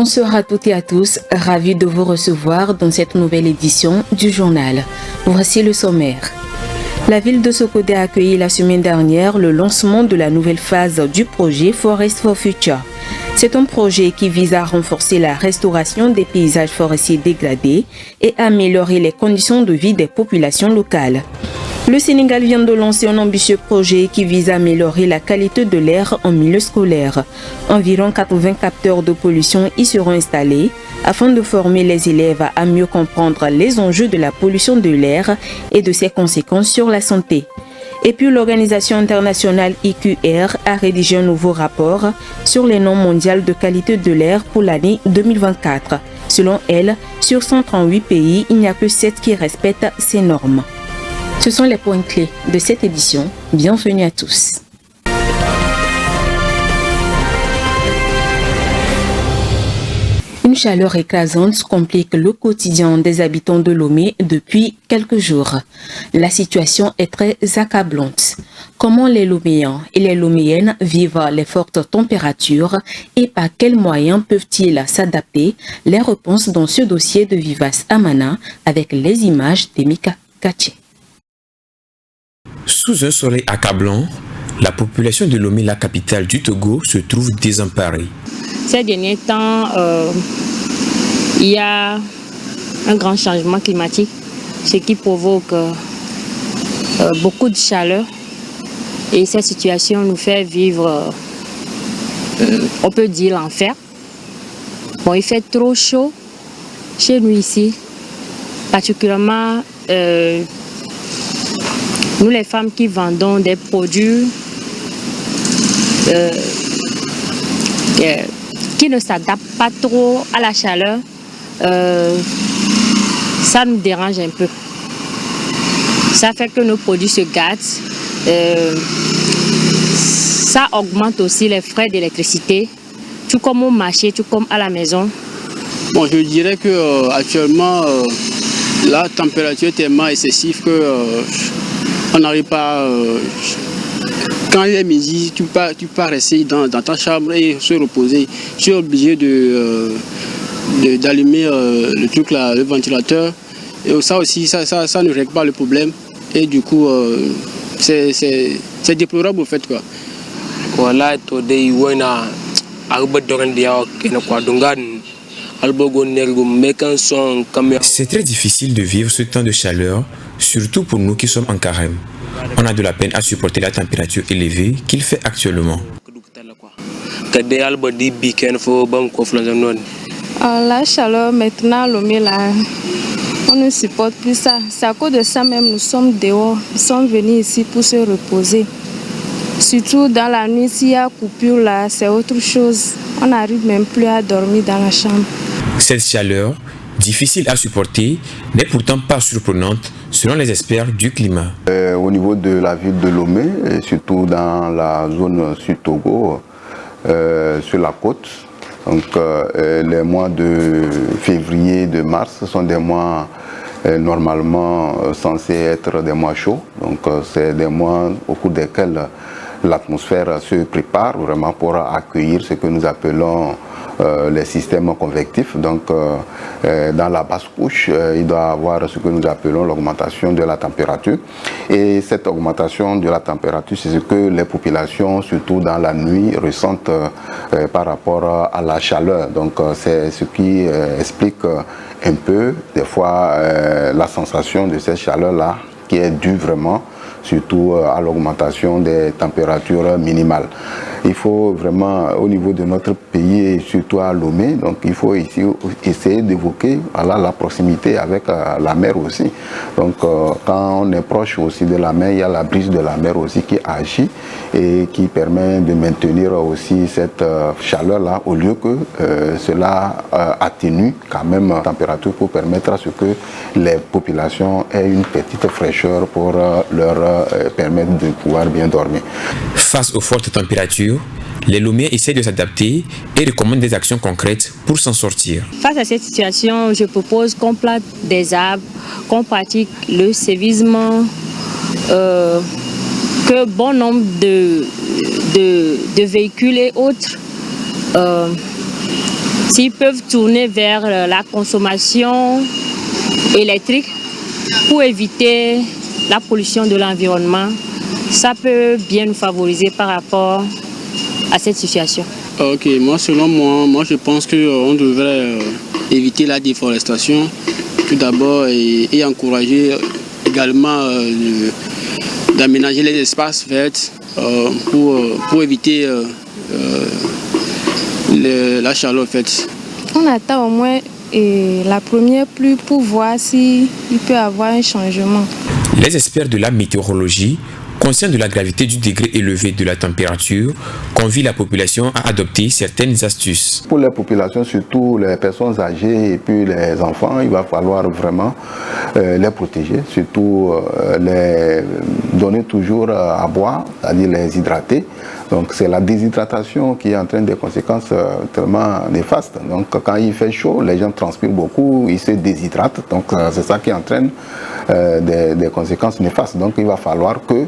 Bonsoir à toutes et à tous, ravi de vous recevoir dans cette nouvelle édition du journal. Voici le sommaire. La ville de Sokode a accueilli la semaine dernière le lancement de la nouvelle phase du projet Forest for Future. C'est un projet qui vise à renforcer la restauration des paysages forestiers dégradés et améliorer les conditions de vie des populations locales. Le Sénégal vient de lancer un ambitieux projet qui vise à améliorer la qualité de l'air en milieu scolaire. Environ 80 capteurs de pollution y seront installés afin de former les élèves à mieux comprendre les enjeux de la pollution de l'air et de ses conséquences sur la santé. Et puis l'organisation internationale IQR a rédigé un nouveau rapport sur les normes mondiales de qualité de l'air pour l'année 2024. Selon elle, sur 138 pays, il n'y a que 7 qui respectent ces normes. Ce sont les points clés de cette édition. Bienvenue à tous. Une chaleur écrasante complique le quotidien des habitants de Lomé depuis quelques jours. La situation est très accablante. Comment les Loméens et les Loméennes vivent les fortes températures et par quels moyens peuvent-ils s'adapter? Les réponses dans ce dossier de Vivace Amana avec les images d'Emika Kaché. Sous un soleil accablant, la population de Lomé, la capitale du Togo, se trouve désemparée. Ces derniers temps, il y a un grand changement climatique, ce qui provoque beaucoup de chaleur. Et cette situation nous fait vivre, on peut dire, l'enfer. Bon, il fait trop chaud chez nous ici, particulièrement nous les femmes qui vendons des produits qui ne s'adaptent pas trop à la chaleur, ça nous dérange un peu. Ça fait que nos produits se gâtent. Ça augmente aussi les frais d'électricité, tout comme au marché, tout comme à la maison. Bon, je dirais que actuellement, la température est tellement excessive que on n'arrive pas. Quand il est midi, tu pars rester dans ta chambre et se reposer. Tu es obligé d'allumer le truc là, le ventilateur. Et ça aussi, ça ne règle pas le problème. Et du coup, c'est déplorable au fait quoi. C'est très difficile de vivre ce temps de chaleur, surtout pour nous qui sommes en carême. On a de la peine à supporter la température élevée qu'il fait actuellement. La chaleur maintenant, Lomé là, on ne supporte plus ça. C'est à cause de ça même nous sommes dehors. Nous sommes venus ici pour se reposer. Surtout dans la nuit, s'il y a coupure là, c'est autre chose. On n'arrive même plus à dormir dans la chambre. Cette chaleur, difficile à supporter, n'est pourtant pas surprenante selon les experts du climat. Au niveau de la ville de Lomé, et surtout dans la zone sud-Togo, sur la côte, donc, les mois de février, de mars sont des mois normalement censés être des mois chauds. Donc c'est des mois au cours desquels l'atmosphère se prépare vraiment pour accueillir ce que nous appelons les systèmes convectifs. Donc dans la basse couche, il doit y avoir ce que nous appelons l'augmentation de la température. Et cette augmentation de la température, c'est ce que les populations, surtout dans la nuit, ressentent par rapport à la chaleur. Donc c'est ce qui explique un peu, des fois, la sensation de cette chaleur-là, qui est due vraiment surtout à l'augmentation des températures minimales. Il faut vraiment, au niveau de notre pays et surtout à Lomé, donc il faut ici essayer d'évoquer la proximité avec la mer aussi. Donc quand on est proche aussi de la mer, il y a la brise de la mer aussi qui agit et qui permet de maintenir aussi cette chaleur-là au lieu que cela atténue quand même la température pour permettre à ce que les populations aient une petite fraîcheur pour leur permettre de pouvoir bien dormir. Face aux fortes températures, les Loméens essaient de s'adapter et recommandent des actions concrètes pour s'en sortir. Face à cette situation, je propose qu'on plante des arbres, qu'on pratique le sévisme, que bon nombre de véhicules et autres s'ils peuvent tourner vers la consommation électrique pour éviter la pollution de l'environnement, ça peut bien nous favoriser par rapport à cette situation. Ok, selon moi je pense qu'on devrait éviter la déforestation tout d'abord et encourager également d'aménager les espaces verts pour éviter la chaleur faite. On attend au moins la première pluie pour voir s'il peut y avoir un changement. Les experts de la météorologie, conscients de la gravité du degré élevé de la température, convient la population à adopter certaines astuces. Pour les populations, surtout les personnes âgées et puis les enfants, il va falloir vraiment les protéger, surtout les donner toujours à boire, c'est-à-dire les hydrater. Donc c'est la déshydratation qui entraîne des conséquences tellement néfastes. Donc quand il fait chaud, les gens transpirent beaucoup, ils se déshydratent. Donc c'est ça qui entraîne des conséquences néfastes. Donc il va falloir que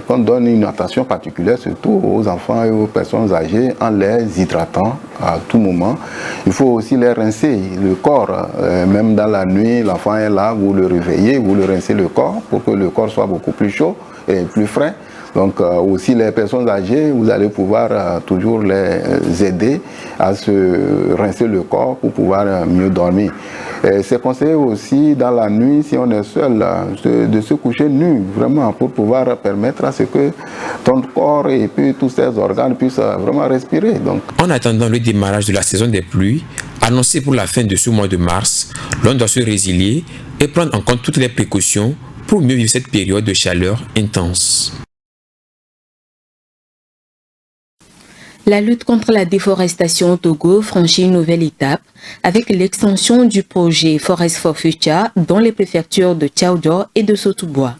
qu'on donne une attention particulière surtout aux enfants et aux personnes âgées en les hydratant à tout moment. Il faut aussi les rincer le corps, même dans la nuit, l'enfant est là, vous le réveillez, vous le rincez le corps pour que le corps soit beaucoup plus chaud et plus frais. Donc aussi les personnes âgées, vous allez pouvoir toujours les aider à se rincer le corps pour pouvoir mieux dormir. C'est conseillé aussi dans la nuit, si on est seul, de se coucher nu, vraiment, pour pouvoir permettre à ce que ton corps et puis tous ces organes puissent vraiment respirer. Donc. En attendant le démarrage de la saison des pluies, annoncée pour la fin de ce mois de mars, l'on doit se résilier et prendre en compte toutes les précautions pour mieux vivre cette période de chaleur intense. La lutte contre la déforestation au Togo franchit une nouvelle étape avec l'extension du projet Forest for Future dans les préfectures de Tchaoudjo et de Sotouboua.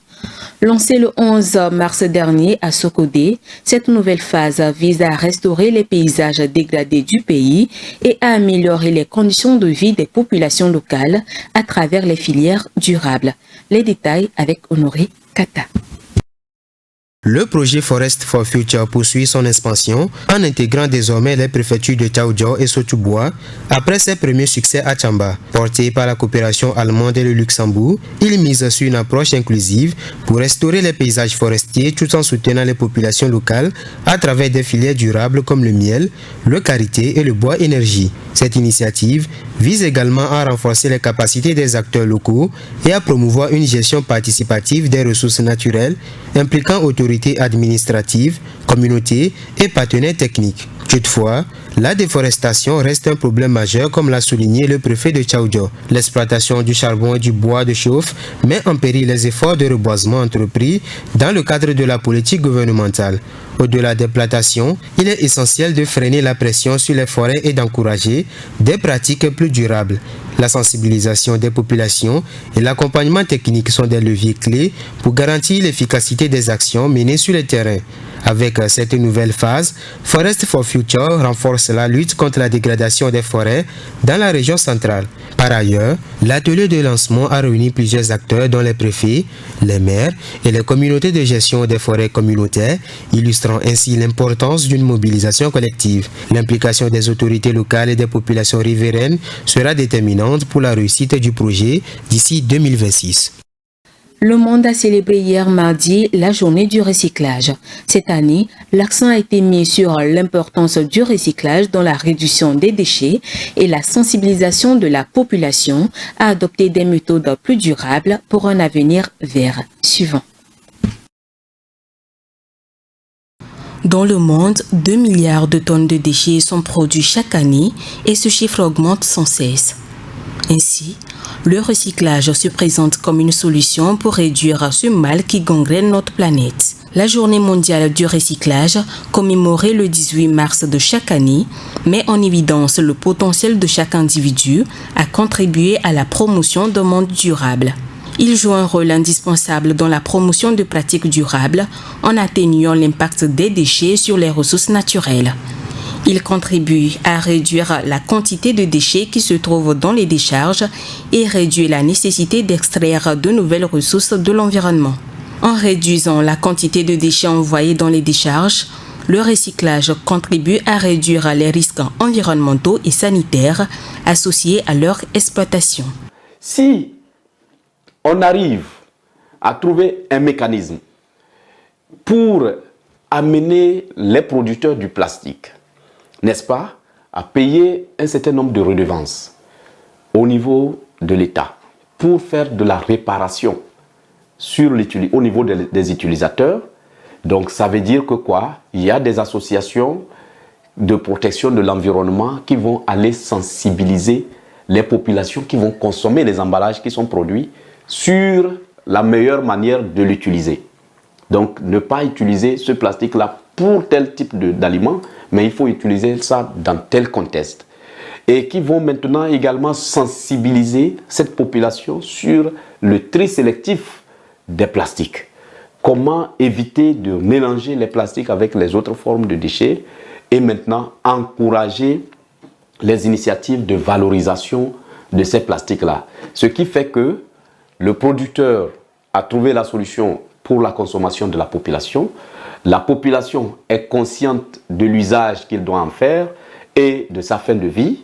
Lancée le 11 mars dernier à Sokodé, cette nouvelle phase vise à restaurer les paysages dégradés du pays et à améliorer les conditions de vie des populations locales à travers les filières durables. Les détails avec Honoré Kata. Le projet Forest for Future poursuit son expansion en intégrant désormais les préfectures de Tchaoudjo et Sotouboua après ses premiers succès à Tchamba. Porté par la coopération allemande et le Luxembourg, il mise sur une approche inclusive pour restaurer les paysages forestiers tout en soutenant les populations locales à travers des filières durables comme le miel, le karité et le bois énergie. Cette initiative vise également à renforcer les capacités des acteurs locaux et à promouvoir une gestion participative des ressources naturelles impliquant autorités administratives, communautés et partenaires techniques. Toutefois, la déforestation reste un problème majeur comme l'a souligné le préfet de Tchaoudjo. L'exploitation du charbon et du bois de chauffe met en péril les efforts de reboisement entrepris dans le cadre de la politique gouvernementale. Au-delà des plantations, il est essentiel de freiner la pression sur les forêts et d'encourager des pratiques plus durables. La sensibilisation des populations et l'accompagnement technique sont des leviers clés pour garantir l'efficacité des actions menées sur le terrain. Avec cette nouvelle phase, Forest for Future renforce la lutte contre la dégradation des forêts dans la région centrale. Par ailleurs, l'atelier de lancement a réuni plusieurs acteurs dont les préfets, les maires et les communautés de gestion des forêts communautaires, illustrant ainsi l'importance d'une mobilisation collective. L'implication des autorités locales et des populations riveraines sera déterminante pour la réussite du projet d'ici 2026. Le monde a célébré hier mardi la journée du recyclage. Cette année, l'accent a été mis sur l'importance du recyclage dans la réduction des déchets et la sensibilisation de la population à adopter des méthodes plus durables pour un avenir vert. Suivant. Dans le monde, 2 milliards de tonnes de déchets sont produits chaque année et ce chiffre augmente sans cesse. Ainsi, le recyclage se présente comme une solution pour réduire ce mal qui gangrène notre planète. La journée mondiale du recyclage, commémorée le 18 mars de chaque année, met en évidence le potentiel de chaque individu à contribuer à la promotion d'un monde durable. Il joue un rôle indispensable dans la promotion de pratiques durables en atténuant l'impact des déchets sur les ressources naturelles. Il contribue à réduire la quantité de déchets qui se trouvent dans les décharges et réduit la nécessité d'extraire de nouvelles ressources de l'environnement. En réduisant la quantité de déchets envoyés dans les décharges, Le recyclage contribue à réduire les risques environnementaux et sanitaires associés à leur exploitation. Si on arrive à trouver un mécanisme pour amener les producteurs du plastique, n'est-ce pas, à payer un certain nombre de redevances au niveau de l'État pour faire de la réparation au niveau des utilisateurs. Donc ça veut dire que quoi? Il y a des associations de protection de l'environnement qui vont aller sensibiliser les populations qui vont consommer les emballages qui sont produits sur la meilleure manière de l'utiliser. Donc ne pas utiliser ce plastique-là pour tel type d'aliments, mais il faut utiliser ça dans tel contexte. Et qui vont maintenant également sensibiliser cette population sur le tri sélectif des plastiques. Comment éviter de mélanger les plastiques avec les autres formes de déchets et maintenant encourager les initiatives de valorisation de ces plastiques-là. Ce qui fait que le producteur a trouvé la solution pour la consommation de la population est consciente de l'usage qu'il doit en faire et de sa fin de vie,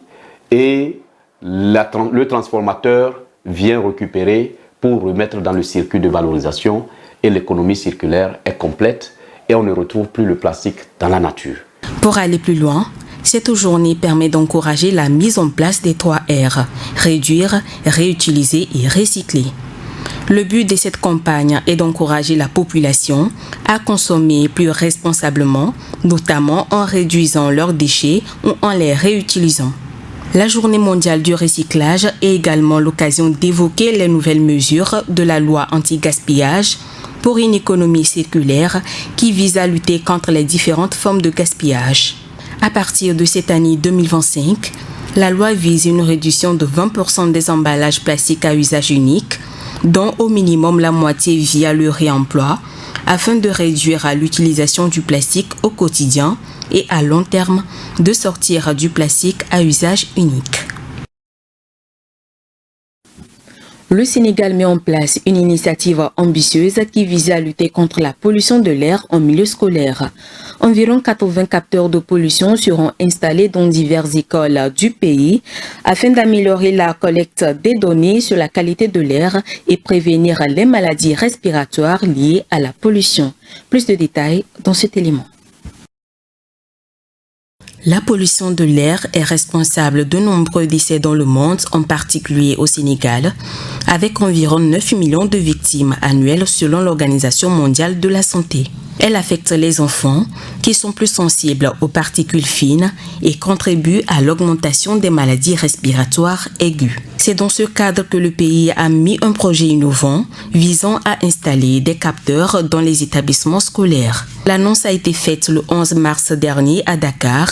et le transformateur vient récupérer pour remettre dans le circuit de valorisation, et l'économie circulaire est complète et on ne retrouve plus le plastique dans la nature. Pour aller plus loin, cette journée permet d'encourager la mise en place des 3 R, réduire, réutiliser et recycler. Le but de cette campagne est d'encourager la population à consommer plus responsablement, notamment en réduisant leurs déchets ou en les réutilisant. La Journée mondiale du recyclage est également l'occasion d'évoquer les nouvelles mesures de la loi anti-gaspillage pour une économie circulaire qui vise à lutter contre les différentes formes de gaspillage. À partir de cette année 2025, la loi vise une réduction de 20% des emballages plastiques à usage unique, dont au minimum la moitié via le réemploi, afin de réduire l'utilisation du plastique au quotidien et à long terme de sortir du plastique à usage unique. Le Sénégal met en place une initiative ambitieuse qui vise à lutter contre la pollution de l'air en milieu scolaire. Environ 80 capteurs de pollution seront installés dans diverses écoles du pays afin d'améliorer la collecte des données sur la qualité de l'air et prévenir les maladies respiratoires liées à la pollution. Plus de détails dans cet élément. La pollution de l'air est responsable de nombreux décès dans le monde, en particulier au Sénégal, avec environ 9 millions de victimes annuelles selon l'Organisation mondiale de la santé. Elle affecte les enfants, qui sont plus sensibles aux particules fines et contribue à l'augmentation des maladies respiratoires aiguës. C'est dans ce cadre que le pays a mis un projet innovant visant à installer des capteurs dans les établissements scolaires. L'annonce a été faite le 11 mars dernier à Dakar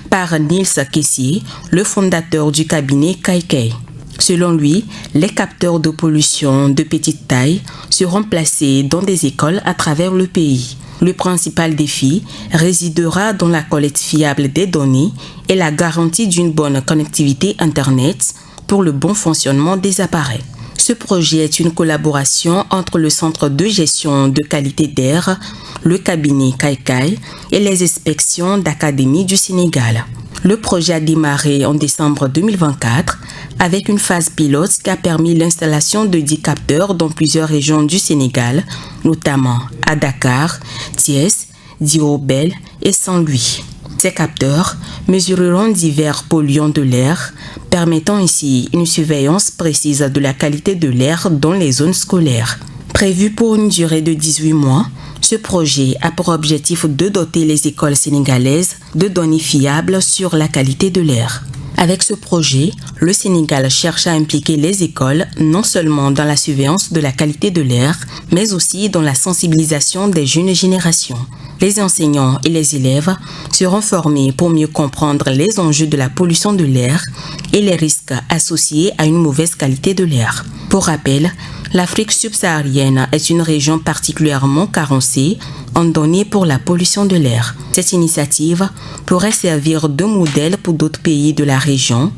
par Nils Kessié, le fondateur du cabinet Kaikei. Selon lui, les capteurs de pollution de petite taille seront placés dans des écoles à travers le pays. Le principal défi résidera dans la collecte fiable des données et la garantie d'une bonne connectivité Internet pour le bon fonctionnement des appareils. Ce projet est une collaboration entre le Centre de gestion de qualité d'air, le cabinet Kaikai et les inspections d'académie du Sénégal. Le projet a démarré en décembre 2024 avec une phase pilote qui a permis l'installation de 10 capteurs dans plusieurs régions du Sénégal, notamment à Dakar, Thiès, Diourbel et Saint-Louis. Ces capteurs mesureront divers polluants de l'air, permettant ainsi une surveillance précise de la qualité de l'air dans les zones scolaires. Prévu pour une durée de 18 mois, ce projet a pour objectif de doter les écoles sénégalaises de données fiables sur la qualité de l'air. Avec ce projet, le Sénégal cherche à impliquer les écoles non seulement dans la surveillance de la qualité de l'air, mais aussi dans la sensibilisation des jeunes générations. Les enseignants et les élèves seront formés pour mieux comprendre les enjeux de la pollution de l'air et les risques associés à une mauvaise qualité de l'air. Pour rappel, l'Afrique subsaharienne est une région particulièrement carencée en données pour la pollution de l'air. Cette initiative pourrait servir de modèle pour d'autres pays de la région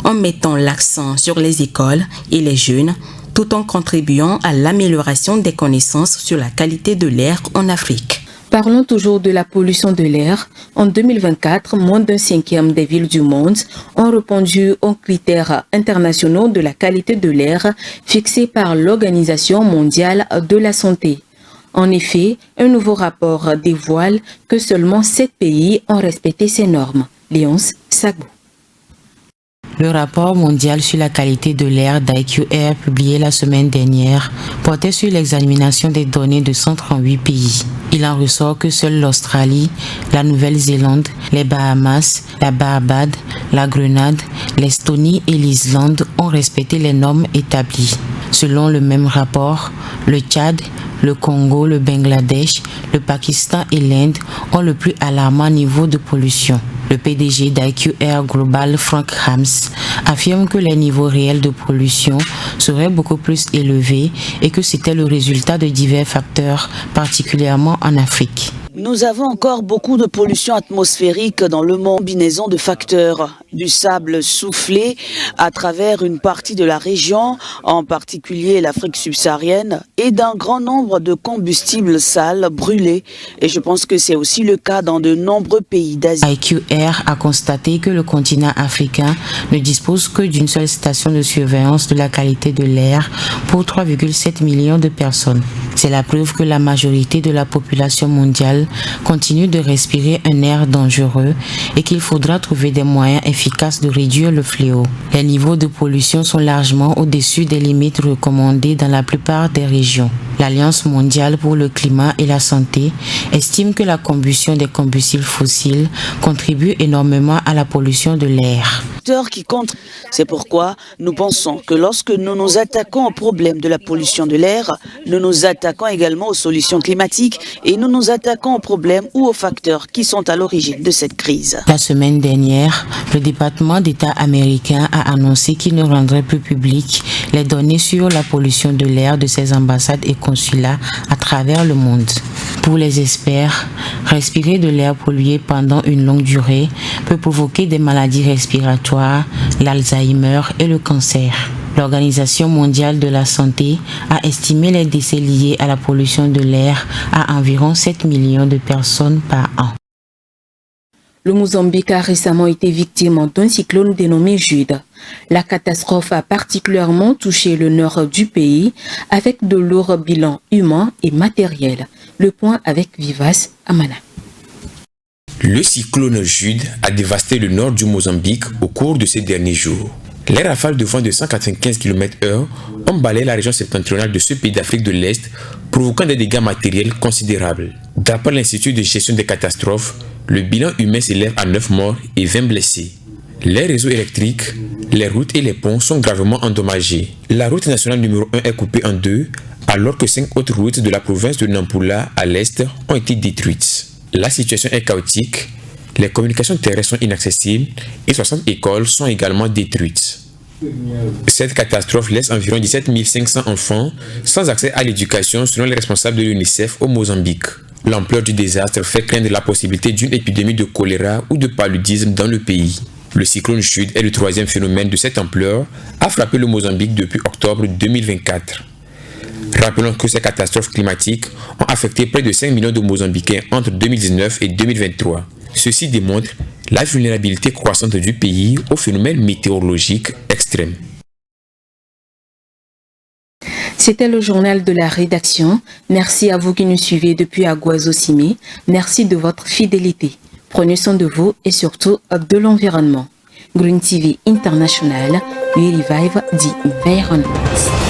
en mettant l'accent sur les écoles et les jeunes tout en contribuant à l'amélioration des connaissances sur la qualité de l'air en Afrique. Parlons toujours de la pollution de l'air. En 2024, moins d'un cinquième des villes du monde ont répondu aux critères internationaux de la qualité de l'air fixés par l'Organisation mondiale de la santé. En effet, un nouveau rapport dévoile que seulement 7 pays ont respecté ces normes. Léonce Sagbou. Le rapport mondial sur la qualité de l'air d'IQAir publié la semaine dernière portait sur l'examination des données de 138 pays. Il en ressort que seuls l'Australie, la Nouvelle-Zélande, les Bahamas, la Barbade, la Grenade, l'Estonie et l'Islande ont respecté les normes établies. Selon le même rapport, le Tchad, le Congo, le Bangladesh, le Pakistan et l'Inde ont le plus alarmant niveau de pollution. Le PDG d'IQAir Global, Frank Hams, affirme que les niveaux réels de pollution seraient beaucoup plus élevés et que c'était le résultat de divers facteurs, particulièrement en Afrique. Nous avons encore beaucoup de pollution atmosphérique dans le monde, combinaison de facteurs, du sable soufflé à travers une partie de la région, en particulier l'Afrique subsaharienne, et d'un grand nombre de combustibles sales brûlés. Et je pense que c'est aussi le cas dans de nombreux pays d'Asie. IQAir a constaté que le continent africain ne dispose que d'une seule station de surveillance de la qualité de l'air pour 3,7 millions de personnes. C'est la preuve que la majorité de la population mondiale continue de respirer un air dangereux et qu'il faudra trouver des moyens efficaces de réduire le fléau. Les niveaux de pollution sont largement au-dessus des limites recommandées dans la plupart des régions. L'Alliance mondiale pour le climat et la santé estime que la combustion des combustibles fossiles contribue énormément à la pollution de l'air. C'est pourquoi nous pensons que lorsque nous nous attaquons au problème de la pollution de l'air, nous nous attaquons également aux solutions climatiques et nous nous attaquons aux problèmes ou aux facteurs qui sont à l'origine de cette crise. La semaine dernière, le département d'État américain a annoncé qu'il ne rendrait plus publiques les données sur la pollution de l'air de ses ambassades et consulats à travers le monde. Pour les experts, respirer de l'air pollué pendant une longue durée peut provoquer des maladies respiratoires, l'Alzheimer et le cancer. L'Organisation mondiale de la santé a estimé les décès liés à la pollution de l'air à environ 7 millions de personnes par an. Le Mozambique a récemment été victime d'un cyclone dénommé Jude. La catastrophe a particulièrement touché le nord du pays avec de lourds bilans humains et matériels. Le point avec Vivas Amana. Le cyclone Jude a dévasté le nord du Mozambique au cours de ces derniers jours. Les rafales de vent de 195 km/h ont balayé la région septentrionale de ce pays d'Afrique de l'Est, provoquant des dégâts matériels considérables. D'après l'Institut de gestion des catastrophes, le bilan humain s'élève à 9 morts et 20 blessés. Les réseaux électriques, les routes et les ponts sont gravement endommagés. La route nationale numéro 1 est coupée en deux, alors que 5 autres routes de la province de Nampula à l'est ont été détruites. La situation est chaotique, les communications terrestres sont inaccessibles et 60 écoles sont également détruites. Cette catastrophe laisse environ 17 500 enfants sans accès à l'éducation selon les responsables de l'UNICEF au Mozambique. L'ampleur du désastre fait craindre la possibilité d'une épidémie de choléra ou de paludisme dans le pays. Le cyclone Jude est le troisième phénomène de cette ampleur à frapper le Mozambique depuis octobre 2024. Rappelons que ces catastrophes climatiques ont affecté près de 5 millions de Mozambicains entre 2019 et 2023. Ceci démontre la vulnérabilité croissante du pays aux phénomènes météorologiques extrêmes. C'était le journal de la rédaction. Merci à vous qui nous suivez depuis Aguazo-Simé. Merci de votre fidélité. Prenez soin de vous et surtout de l'environnement. Green TV International, we revive the environment.